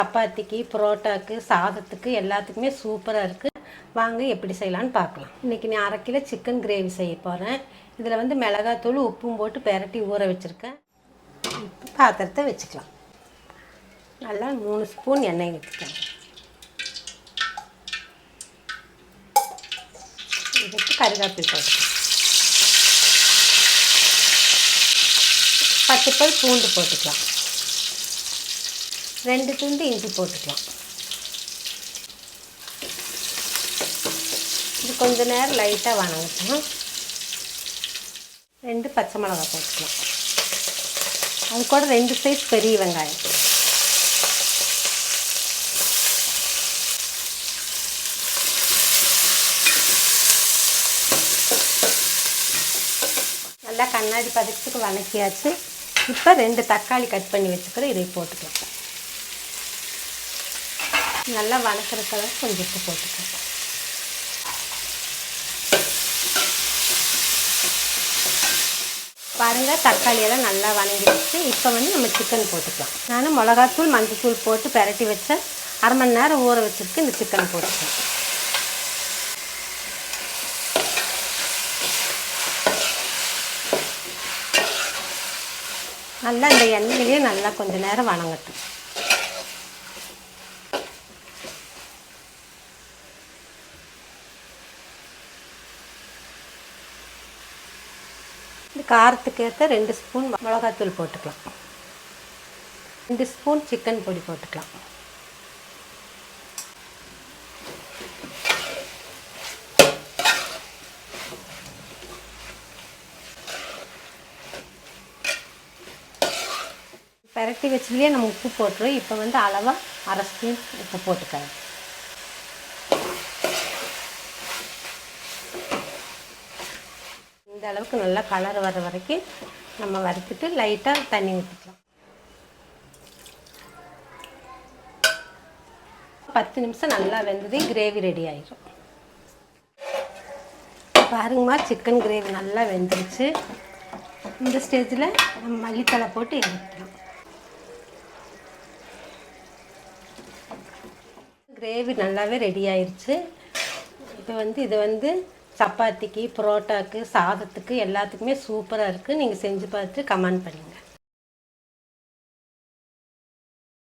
சப்பாத்திக்கு, புரோட்டாக்கு, சாதத்துக்கு எல்லாத்துக்குமே சூப்பராக இருக்குது. வாங்க எப்படி செய்யலான்னு பார்க்கலாம். இன்றைக்கி நான் 1/2 கிலோ சிக்கன் கிரேவி செய்ய போகிறேன். இதில் வந்து மிளகாத்தூள் உப்பும் போட்டு பெரட்டி ஊற வச்சுருக்கேன். பாத்திரத்தை வச்சுக்கலாம். நல்லா 3 ஸ்பூன் எண்ணெய் ஊற்றிக்கலாம். இதுக்கு கருவேப்பிலை போட்டுக்கலாம். 10 பல் பூண்டு போட்டுக்கலாம். 2 துண்டு இஞ்சி போட்டுக்கலாம். இது கொஞ்ச நேரம் லைட்டாக வணங்கட்டும். 2 பச்சை மிளகாய் போட்டுக்கலாம். அது கூட 2 சைஸ் பெரிய வெங்காயம். நல்லா கண்ணாடி பதத்துக்கு வணக்கியாச்சு. இப்போ 2 தக்காளி கட் பண்ணி வச்சுக்கிறேன். இதை போட்டுக்கலாம். நல்லா வணக்கிறதுக்காக கொஞ்சம் உப்பு போட்டுக்கலாம். பாருங்கள், தக்காளியெல்லாம் நல்லா வணங்கிடுச்சு. இப்போ வந்து நம்ம சிக்கன் போட்டுக்கலாம். நான் மிளகாத்தூள் மஞ்சத்தூள் போட்டு பெரட்டி வச்சேன். 1/2 மணி நேரம் ஊற வச்சுருக்கு. இந்த சிக்கன் போட்டுக்கலாம். நல்லா இந்த எண்ணெயிலேயே நல்லா கொஞ்சம் நேரம் வணங்கட்டும். இந்த காரத்துக்கு ஏற்ற 2 ஸ்பூன் மிளகாத்தூள் போட்டுக்கலாம். 2 ஸ்பூன் சிக்கன் பொடி போட்டுக்கலாம். பெரட்டி வச்சதுலேயே நம்ம உப்பு போட்டுருவோம். இப்போ வந்து அளவாக 1/2 ஸ்பூன் உப்பு போட்டுக்கலாம். இந்த அளவுக்கு நல்லா கலர் வர வரைக்கும் நம்ம வறுத்துட்டு லைட்டாக தண்ணி ஊற்றிக்கலாம். 10 நிமிஷம் நல்லா வெந்தது கிரேவி ரெடி ஆயிடும். பாருங்கம்மா, சிக்கன் கிரேவி நல்லா வெந்துருச்சு. இந்த ஸ்டேஜில் நம்ம மல்லித்தலை போட்டு இறக்கலாம். கிரேவி நல்லாவே ரெடி ஆயிடுச்சு. இப்போ வந்து இது வந்து சப்பாத்திக்கு, புரோட்டாக்கு, சாதத்துக்கு எல்லாத்துக்குமே சூப்பராக இருக்குது. நீங்கள் செஞ்சு பார்த்துட்டு கமெண்ட் பண்ணுங்கள்.